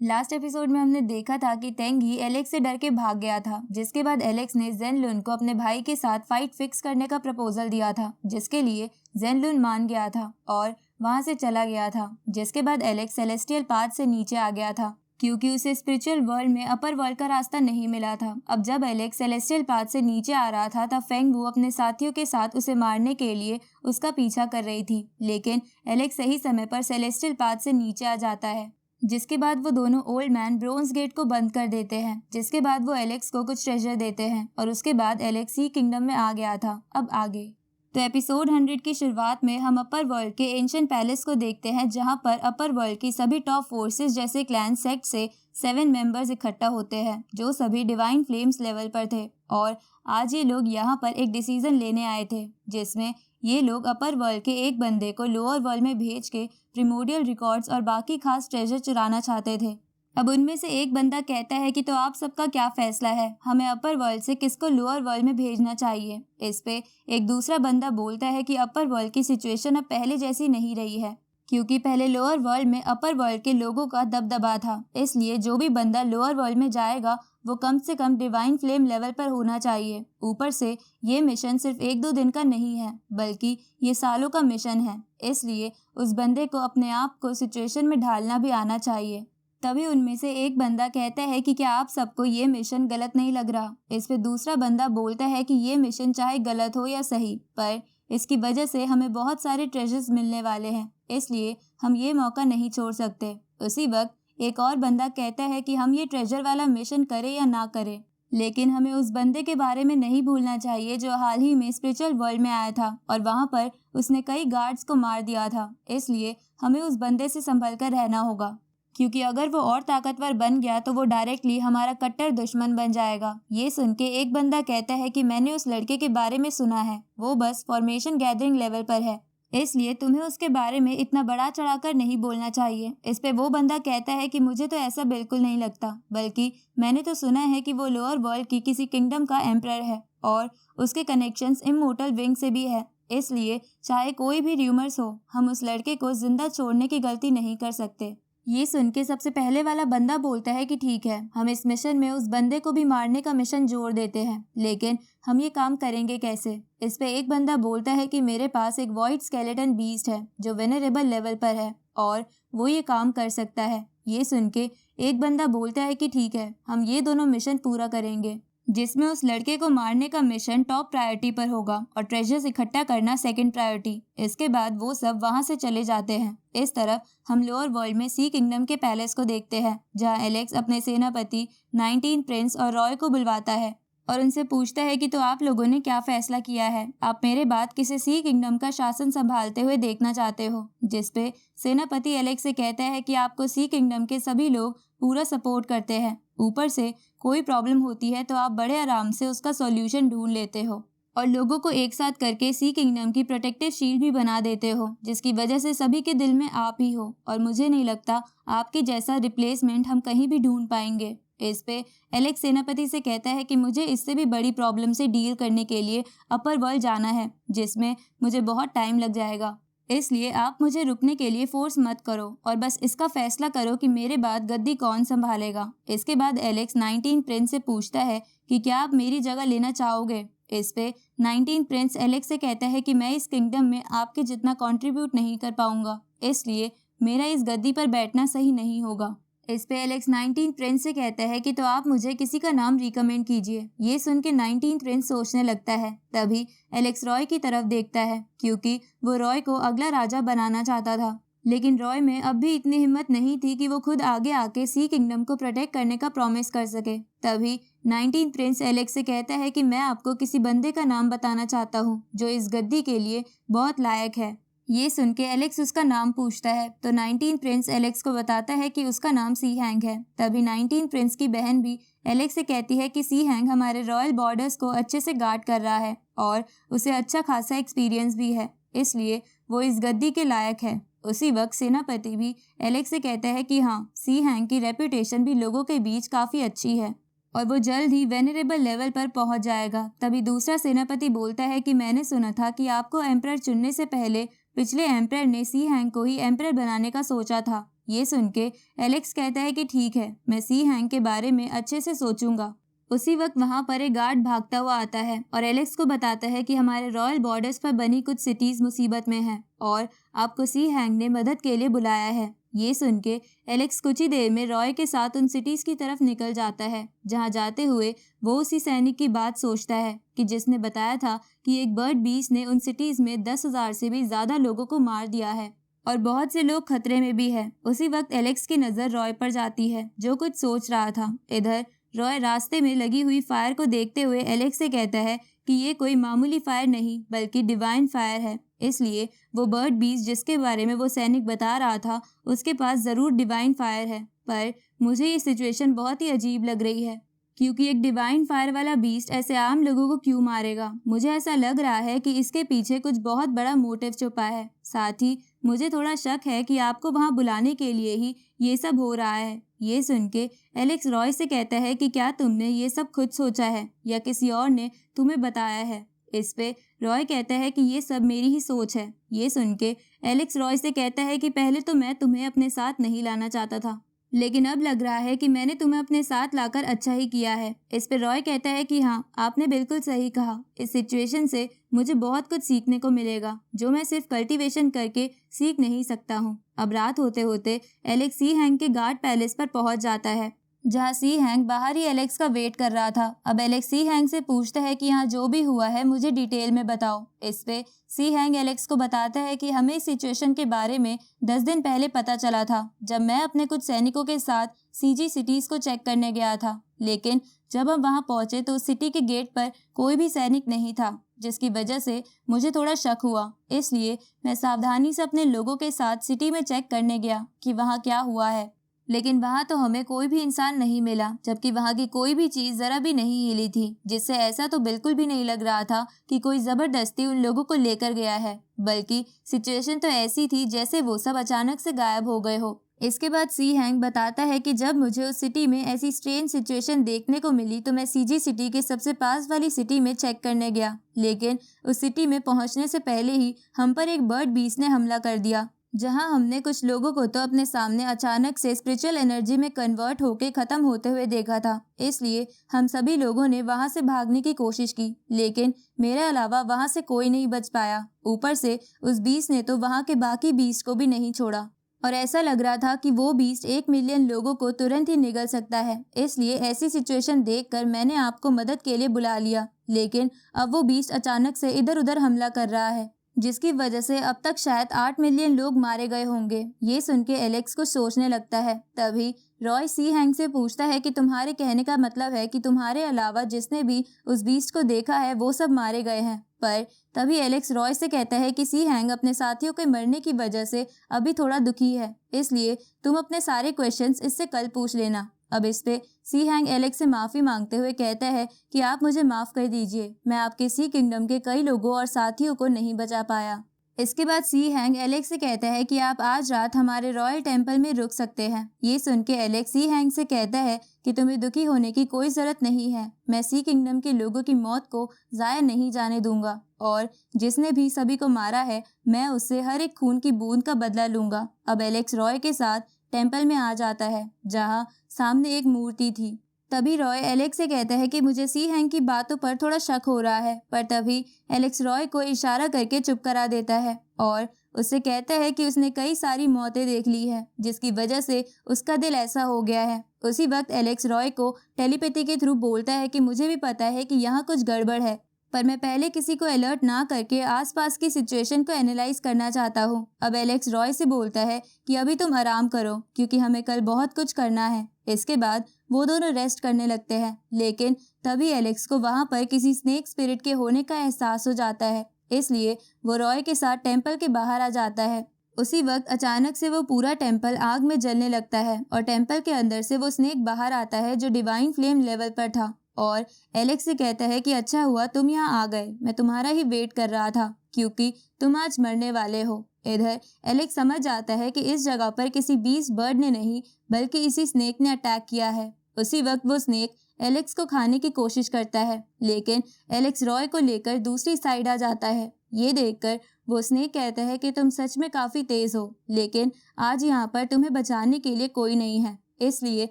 Last episode में हमने देखा था कि तेंगी एलेक्स से डर के भाग गया था, जिसके बाद एलेक्स ने जेनलुन को अपने भाई के साथ फाइट फिक्स करने का प्रपोजल दिया था, जिसके लिए जेनलुन मान गया था और वहां से चला गया था। जिसके बाद एलेक्स सेलेस्टियल पाथ से नीचे आ गया था क्योंकि उसे स्पिरिचुअल वर्ल्ड में अपर वर्ल्ड का रास्ता नहीं मिला था। अब जब एलेक्स सेलेस्टियल पाथ से नीचे आ रहा था तब फेंग वू अपने साथियों के साथ उसे मारने के लिए उसका पीछा कर रही थी, लेकिन एलेक्स सही समय पर सेलेस्टियल पाथ से नीचे आ जाता है। जिसके बाद वो दोनों ओल्ड मैन ब्रोंज गेट को बंद कर देते हैं। जिसके बाद वो एलेक्स को कुछ ट्रेजर देते हैं और उसके बाद एलेक्स सी किंगडम में आ गया था। अब आगे तो एपिसोड 100 की शुरुआत में हम अपर वर्ल्ड के एंशिएंट पैलेस को देखते हैं, जहां पर अपर वर्ल्ड की सभी टॉप फोर्सेस जैसे क्लैन सेक्ट से 7 मेंबर्स इकट्ठा होते हैं, जो सभी डिवाइन फ्लेम्स लेवल पर थे। और आज ये लोग यहाँ पर एक डिसीजन लेने आए थे, जिसमें ये लोग अपर वर्ल्ड के एक बंदे को लोअर वर्ल्ड में भेज के प्रिमोडियल रिकॉर्ड्स और बाकी खास ट्रेजर चुराना चाहते थे। अब उनमें से एक बंदा कहता है कि तो आप सबका क्या फैसला है, हमें अपर वर्ल्ड से किसको लोअर वर्ल्ड में भेजना चाहिए। इस पे एक दूसरा बंदा बोलता है कि अपर वर्ल्ड की सिचुएशन अब पहले जैसी नहीं रही है, क्योंकि पहले लोअर वर्ल्ड में अपर वर्ल्ड के लोगों का दबदबा था, इसलिए जो भी बंदा लोअर वर्ल्ड में जाएगा वो कम से कम डिवाइन फ्लेम लेवल पर होना चाहिए। ऊपर से ये मिशन सिर्फ 1-2 दिन का नहीं है, बल्कि ये सालों का मिशन है, इसलिए उस बंदे को अपने आप को सिचुएशन में ढालना भी आना चाहिए। तभी उनमें से एक बंदा कहता है कि क्या आप सबको ये मिशन गलत नहीं लग रहा। इस पे दूसरा बंदा बोलता है कि ये मिशन चाहे गलत हो या सही, पर इसकी वजह से हमें बहुत सारे ट्रेजर्स मिलने वाले हैं, इसलिए हम ये मौका नहीं छोड़ सकते। उसी वक्त एक और बंदा कहता है कि हम ये ट्रेजर वाला मिशन करें या ना करें, लेकिन हमें उस बंदे के बारे में नहीं भूलना चाहिए जो हाल ही में स्पिरिचुअल वर्ल्ड में आया था और वहां पर उसने कई गार्ड्स को मार दिया था। इसलिए हमें उस बंदे से संभल कर रहना होगा, क्योंकि अगर वो और ताकतवर बन गया तो वो डायरेक्टली हमारा कट्टर दुश्मन बन जाएगा। ये सुन के एक बंदा कहता है कि मैंने उस लड़के के बारे में सुना है, वो बस फॉर्मेशन गैदरिंग लेवल पर है, इसलिए तुम्हें उसके बारे में इतना बड़ा चढ़ाकर नहीं बोलना चाहिए। इस पे वो बंदा कहता है कि मुझे तो ऐसा बिल्कुल नहीं लगता, बल्कि मैंने तो सुना है कि वो लोअर वर्ल्ड की किसी किंगडम का एम्परर है और उसके कनेक्शंस इमोर्टल विंग से भी है, इसलिए चाहे कोई भी र्यूमर्स हो, हम उस लड़के को जिंदा छोड़ने की गलती नहीं कर सकते। ये सुन के सबसे पहले वाला बंदा बोलता है कि ठीक है, हम इस मिशन में उस बंदे को भी मारने का मिशन जोड़ देते हैं, लेकिन हम ये काम करेंगे कैसे। इस पे एक बंदा बोलता है कि मेरे पास एक वॉइड स्केलेटन बीस्ट है जो वेनरेबल लेवल पर है और वो ये काम कर सकता है। ये सुन के एक बंदा बोलता है कि ठीक है, हम ये दोनों मिशन पूरा करेंगे, जिसमें उस लड़के को मारने का मिशन टॉप प्रायोरिटी पर होगा और ट्रेजर्स इकट्ठा करना सेकंड प्रायोरिटी। इसके बाद वो सब वहां से चले जाते हैं। इस तरफ हम लोअर वर्ल्ड में सी किंगडम के पैलेस को देखते हैं, जहां एलेक्स अपने सेनापति 19 प्रिंस और रॉय को बुलवाता है और उनसे पूछता है कि तो आप लोगों ने क्या फैसला किया है, आप मेरे बाद किसे सी किंगडम का शासन संभालते हुए देखना चाहते हो। जिसपे सेनापति एलेक्स से कहता है कि आपको सी किंगडम के सभी लोग पूरा सपोर्ट करते हैं, ऊपर से कोई प्रॉब्लम होती है तो आप बड़े आराम से उसका सॉल्यूशन ढूंढ लेते हो और लोगों को एक साथ करके सी किंगडम की प्रोटेक्टिव शील्ड भी बना देते हो, जिसकी वजह से सभी के दिल में आप ही हो और मुझे नहीं लगता आपके जैसा रिप्लेसमेंट हम कहीं भी ढूंढ पाएंगे। इस पे एलेक्स सेनापति से कहता है कि मुझे इससे भी बड़ी प्रॉब्लम से डील करने के लिए अपर वर्ल्ड जाना है, जिसमें मुझे बहुत टाइम लग जाएगा, इसलिए आप मुझे रुकने के लिए फोर्स मत करो और बस इसका फैसला करो कि मेरे बाद गद्दी कौन संभालेगा। इसके बाद एलेक्स 19 प्रिंस से पूछता है कि क्या आप मेरी जगह लेना चाहोगे। इस पे 19 प्रिंस एलेक्स से कहता है कि मैं इस किंगडम में आपके जितना कंट्रीब्यूट नहीं कर पाऊंगा, इसलिए मेरा इस गद्दी पर बैठना सही नहीं होगा। इस पे एलेक्स 19 प्रिंस से कहता है कि तो आप मुझे किसी का नाम रिकमेंड कीजिए। ये सुन के 19 प्रिंस सोचने लगता है। तभी एलेक्स रॉय की तरफ देखता है, क्योंकि वो रॉय को अगला राजा बनाना चाहता था, लेकिन रॉय में अब भी इतनी हिम्मत नहीं थी कि वो खुद आगे आके सी किंगडम को प्रोटेक्ट करने का प्रॉमिस कर सके। तभी 19 प्रिंस एलेक्स से कहता है कि मैं आपको किसी बंदे का नाम बताना चाहता हूँ जो इस गद्दी के लिए बहुत लायक है। ये सुन के एलेक्स उसका नाम पूछता है तो 19 प्रिंस एलेक्स को बताता है कि उसका नाम सी हैंग है। तभी 19 प्रिंस की बहन भी एलेक्स से कहती है कि सी हैंग हमारे रॉयल बॉर्डर्स को अच्छे से गार्ड कर रहा है और उसे अच्छा खासा एक्सपीरियंस भी है, इसलिए वो इस गद्दी के लायक है। उसी वक्त सेनापति भी एलेक्स से कहता है कि हाँ, सी हैंग की रेपुटेशन भी लोगों के बीच काफी अच्छी है और वो जल्द ही वेनरेबल लेवल पर पहुंच जाएगा। तभी दूसरा सेनापति बोलता है कि मैंने सुना था कि आपको एम्परर चुनने से पहले पिछले एम्परर ने सी हैंग को ही एम्परर बनाने का सोचा था, ये सुन के एलेक्स कहता है कि ठीक है, मैं सी हैंग के बारे में अच्छे से सोचूंगा। उसी वक्त वहां पर एक गार्ड भागता हुआ आता है और एलेक्स को बताता है कि हमारे रॉयल बॉर्डर्स पर बनी कुछ सिटीज मुसीबत में हैं और आपको सी हैंग ने मदद के लिए बुलाया है। ये सुन के एलेक्स कुछ ही देर में रॉय के साथ उन सिटीज की तरफ निकल जाता है, जहां जाते हुए वो उसी सैनिक की बात सोचता है कि जिसने बताया था कि एक बर्ड बीस्ट ने उन सिटीज में 10,000 से भी ज्यादा लोगों को मार दिया है और बहुत से लोग खतरे में भी है। उसी वक्त एलेक्स की नजर रॉय पर जाती है, जो कुछ सोच रहा था। इधर रॉय रास्ते में लगी हुई फायर को देखते हुए एलेक्स से कहता है कि ये कोई मामूली फायर नहीं बल्कि डिवाइन फायर है, इसलिए वो बर्ड बीस्ट जिसके बारे में वो सैनिक बता रहा था उसके पास ज़रूर डिवाइन फायर है। पर मुझे ये सिचुएशन बहुत ही अजीब लग रही है, क्योंकि एक डिवाइन फायर वाला बीस्ट ऐसे आम लोगों को क्यों मारेगा। मुझे ऐसा लग रहा है कि इसके पीछे कुछ बहुत बड़ा मोटिव छुपा है। साथ ही मुझे थोड़ा शक है कि आपको वहां बुलाने के लिए ही ये सब हो रहा है। ये सुन के एलेक्स रॉय से कहता है कि क्या तुमने ये सब खुद सोचा है या किसी और ने तुम्हें बताया है। इस पे रॉय कहता है कि ये सब मेरी ही सोच है। ये सुन के एलेक्स रॉय से कहता है कि पहले तो मैं तुम्हें अपने साथ नहीं लाना चाहता था, लेकिन अब लग रहा है कि मैंने तुम्हें अपने साथ लाकर अच्छा ही किया है। इस पे रॉय कहता है कि हाँ, आपने बिल्कुल सही कहा। इस सिचुएशन से मुझे बहुत कुछ सीखने को मिलेगा, जो मैं सिर्फ कल्टीवेशन करके सीख नहीं सकता हूँ। अब रात होते होते एलेक्स सी हैंग के गार्ड पैलेस पर पहुंच जाता है, जहाँ सी हैंग बाहर ही एलेक्स का वेट कर रहा था। अब एलेक्स सी हैंग से पूछता है कि यहाँ जो भी हुआ है मुझे डिटेल में बताओ। इस पे सी हैंग एलेक्स को बताता है कि हमें इस सिचुएशन के बारे में 10 दिन पहले पता चला था, जब मैं अपने कुछ सैनिकों के साथ सीजी सिटीज को चेक करने गया था। लेकिन जब हम वहां पहुंचे तो उस सिटी के गेट पर कोई भी सैनिक नहीं था, जिसकी वजह से मुझे थोड़ा शक हुआ। इसलिए मैं सावधानी से अपने लोगों के साथ सिटी में चेक करने गया कि वहाँ क्या हुआ है, लेकिन वहां तो हमें कोई भी इंसान नहीं मिला, जबकि वहां की कोई भी चीज जरा भी नहीं हिली थी, जिससे ऐसा तो बिल्कुल भी नहीं लग रहा था कि कोई जबरदस्ती उन लोगों को लेकर गया है, बल्कि सिचुएशन तो ऐसी थी जैसे वो सब अचानक से गायब हो गए हो। इसके बाद सी हैंग बताता है कि जब मुझे उस सिटी में ऐसी स्ट्रेंज सिचुएशन देखने को मिली तो मैं सीजी सिटी के सबसे पास वाली सिटी में चेक करने गया, लेकिन उस सिटी में पहुंचने से पहले ही हम पर एक बर्ड बीस्ट ने हमला कर दिया, जहां हमने कुछ लोगों को तो अपने सामने अचानक से स्पिरिचुअल एनर्जी में कन्वर्ट होके खत्म होते हुए देखा था। इसलिए हम सभी लोगों ने वहां से भागने की कोशिश की, लेकिन मेरे अलावा वहां से कोई नहीं बच पाया। ऊपर से उस बीस्ट ने तो वहां के बाकी बीस्ट को भी नहीं छोड़ा और ऐसा लग रहा था कि वो बीस्ट 1 मिलियन लोगों को तुरंत ही निगल सकता है। इसलिए ऐसी सिचुएशन देखकर मैंने आपको मदद के लिए बुला लिया, लेकिन अब वो बीस्ट अचानक से इधर उधर हमला कर रहा है, जिसकी वजह से अब तक शायद 8 मिलियन लोग मारे गए होंगे। ये सुन के एलेक्स को सोचने लगता है। तभी रॉय सी हैंग से पूछता है कि तुम्हारे कहने का मतलब है कि तुम्हारे अलावा जिसने भी उस बीस्ट को देखा है वो सब मारे गए हैं। पर तभी एलेक्स रॉय से कहता है कि सी हैंग अपने साथियों के मरने की वजह से अभी थोड़ा दुखी है, इसलिए तुम अपने सारे क्वेश्चंस इससे कल पूछ लेना। अब इस पे सी हैंग एलेक्स से माफ़ी मांगते हुए कहता है कि आप मुझे माफ़ कर दीजिए, मैं आपके सी किंगडम के कई लोगों और साथियों को नहीं बचा पाया। इसके बाद सी हैंग एलेक्स से कहता है कि आप आज रात हमारे रॉयल टेम्पल में रुक सकते हैं। ये सुन के एलेक्स सी हैंग से कहता है कि तुम्हें दुखी होने की कोई ज़रूरत नहीं है, मैं सी किंगडम के लोगों की मौत को ज़ाया नहीं जाने दूंगा और जिसने भी सभी को मारा है मैं उससे हर एक खून की बूंद का बदला लूंगा। अब एलेक्स रॉय के साथ टेम्पल में आ जाता है, जहाँ सामने एक मूर्ति थी। तभी रॉय एलेक्स से कहता है कि मुझे सी हैंग की बातों पर थोड़ा शक हो रहा है, पर तभी एलेक्स रॉय को इशारा करके चुप करा देता है और उससे कहता है कि उसने कई सारी मौतें देख ली है, जिसकी वजह से उसका दिल ऐसा हो गया है। उसी वक्त एलेक्स रॉय को टेलीपैथी के थ्रू बोलता है कि मुझे भी पता है कि यहाँ कुछ गड़बड़ है, पर मैं पहले किसी को अलर्ट ना करके आसपास की सिचुएशन को एनालाइज करना चाहता हूँ। अब एलेक्स रॉय से बोलता है कि अभी तुम आराम करो, क्योंकि हमें कल बहुत कुछ करना है। इसके बाद वो दोनों रेस्ट करने लगते हैं, लेकिन तभी एलेक्स को वहां पर किसी स्नेक स्पिरिट के होने का एहसास हो जाता है, इसलिए वो रॉय के साथ टेम्पल के बाहर आ जाता है। उसी वक्त अचानक से वो पूरा टेम्पल आग में जलने लगता है और टेम्पल के अंदर से वो स्नेक बाहर आता है, जो डिवाइन फ्लेम लेवल पर था और एलेक्स से कहता है कि अच्छा हुआ तुम यहाँ आ गए, मैं तुम्हारा ही वेट कर रहा था, क्योंकि तुम आज मरने वाले हो। इधर एलेक्स समझ जाता है कि इस जगह पर किसी बीस्ट बर्ड ने नहीं बल्कि इसी स्नेक ने अटैक किया है। उसी वक्त वो स्नेक एलेक्स को खाने की कोशिश करता है, लेकिन एलेक्स रॉय को लेकर दूसरी साइड आ जाता है। ये देखकर वो स्नेक कहता है कि तुम सच में काफी तेज हो, लेकिन आज यहाँ पर तुम्हें बचाने के लिए कोई नहीं है, इसलिए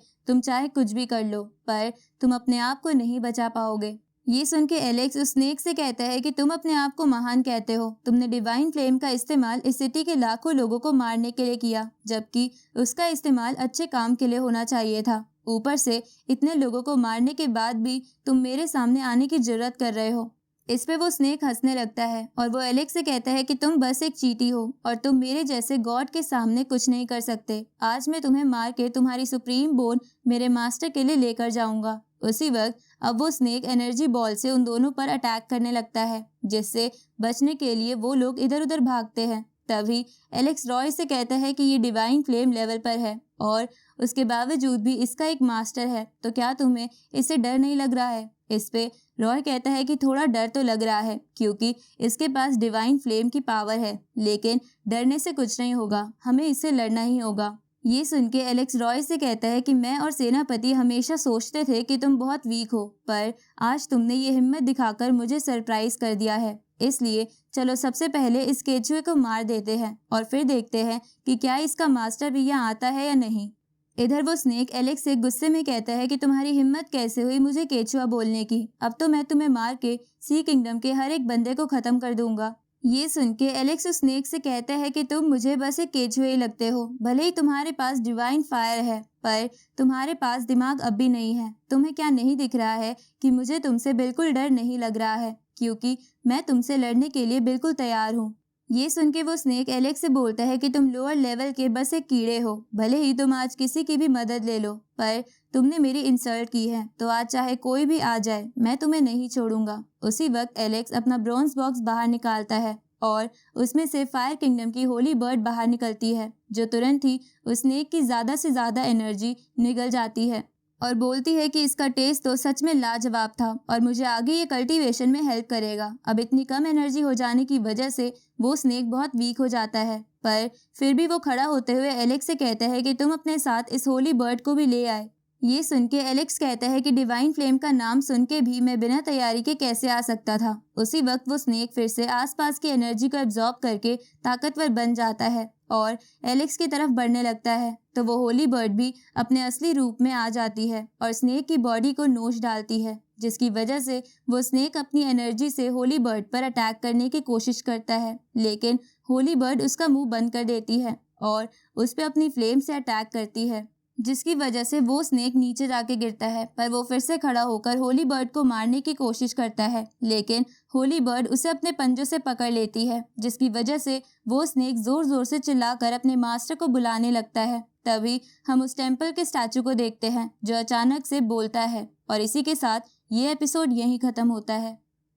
तुम चाहे कुछ भी कर लो, पर तुम अपने आप को नहीं बचा पाओगे। ये सुन के एलेक्स उस स्नेक से कहता है कि तुम अपने आप को महान कहते हो, तुमने डिवाइन फ्लेम का इस्तेमाल इस सिटी के लाखों लोगों को मारने के लिए किया, जबकि उसका इस्तेमाल अच्छे काम के लिए होना चाहिए था। ऊपर से इतने लोगों को मारने के बाद भी तुम मेरे सामने आने की जरूरत कर रहे हो। इस पे वो स्नेक हंसने लगता है और वो एलेक्स से कहता है कि तुम बस एक चींटी हो और तुम मेरे जैसे गॉड के सामने कुछ नहीं कर सकते। आज मैं तुम्हें मार के तुम्हारी सुप्रीम बोन मेरे मास्टर के लिए लेकर जाऊंगा। उसी वक्त अब वो स्नेक एनर्जी बॉल से उन दोनों पर अटैक करने लगता है, जिससे बचने के लिए वो लोग इधर उधर भागते हैं। तभी एलेक्स रॉय से कहता है कि ये डिवाइन फ्लेम लेवल पर है और उसके बावजूद भी इसका एक मास्टर है, तो क्या तुम्हें इससे डर नहीं लग रहा है? इस पे रॉय कहता है कि थोड़ा डर तो लग रहा है, क्योंकि इसके पास डिवाइन फ्लेम की पावर है, लेकिन डरने से कुछ नहीं होगा, हमें इससे लड़ना ही होगा। ये सुन के एलेक्स रॉय से कहता है कि मैं और सेनापति हमेशा सोचते थे कि तुम बहुत वीक हो, पर आज तुमने ये हिम्मत दिखाकर मुझे सरप्राइज कर दिया है। इसलिए चलो सबसे पहले इस केचुए को मार देते हैं और फिर देखते हैं कि क्या इसका मास्टर भी यहाँ आता है या नहीं। इधर वो स्नेक एलेक्स से गुस्से में कहता है कि तुम्हारी हिम्मत कैसे हुई मुझे केचुआ बोलने की, अब तो मैं तुम्हें मार के सी किंगडम के हर एक बंदे को खत्म कर दूंगा। ये सुन के एलेक्स उस स्नेक से कहता है कि तुम मुझे बस एक केचुए ही लगते हो, भले ही तुम्हारे पास डिवाइन फायर है, पर तुम्हारे पास दिमाग अब भी नहीं है। तुम्हें क्या नहीं दिख रहा है कि मुझे तुमसे बिल्कुल डर नहीं लग रहा है, क्योंकि मैं तुमसे लड़ने के लिए बिल्कुल तैयार हूँ। ये सुन के वो स्नेक एलेक्स से बोलता है कि तुम लोअर लेवल के बस एक कीड़े हो, भले ही तुम आज किसी की भी मदद ले लो, पर तुमने मेरी इंसल्ट की है, तो आज चाहे कोई भी आ जाए मैं तुम्हें नहीं छोड़ूंगा। उसी वक्त एलेक्स अपना ब्रॉन्ज बॉक्स बाहर निकालता है और उसमें से फायर किंगडम की होली बर्ड बाहर निकलती है, जो तुरंत ही उस स्नेक की ज्यादा से ज्यादा एनर्जी निगल जाती है और बोलती है कि इसका टेस्ट तो सच में लाजवाब था और मुझे आगे ये कल्टीवेशन में हेल्प करेगा। अब इतनी कम एनर्जी हो जाने की वजह से वो स्नेक बहुत वीक हो जाता है, पर फिर भी वो खड़ा होते हुए एलेक्स से कहता है कि तुम अपने साथ इस होली बर्ड को भी ले आए। ये सुन के एलेक्स कहता है कि डिवाइन फ्लेम का नाम सुन के भी मैं बिना तैयारी के कैसे आ सकता था। उसी वक्त वो स्नेक फिर से आसपास की एनर्जी को एब्जॉर्ब करके ताकतवर बन जाता है और एलेक्स की तरफ बढ़ने लगता है, तो वो होली बर्ड भी अपने असली रूप में आ जाती है और स्नेक की बॉडी को नोच डालती है, जिसकी वजह से वो स्नेक अपनी एनर्जी से होली बर्ड पर अटैक करने की कोशिश करता है, लेकिन होली बर्ड उसका मुंह बंद कर देती है और उस पर अपनी फ्लेम से अटैक करती है, जिसकी वजह से वो स्नेक नीचे जाके गिरता है। पर वो फिर से खड़ा होकर होली बर्ड को मारने की कोशिश करता है, लेकिन होली बर्ड उसे अपने पंजों से पकड़ लेती है, जिसकी वजह से वो स्नेक जोर जोर से चिल्लाकर अपने मास्टर को बुलाने लगता है। तभी हम उस टेम्पल के स्टैचू को देखते हैं जो अचानक से बोलता है और इसी के साथ ये एपिसोड यहीं खत्म होता है।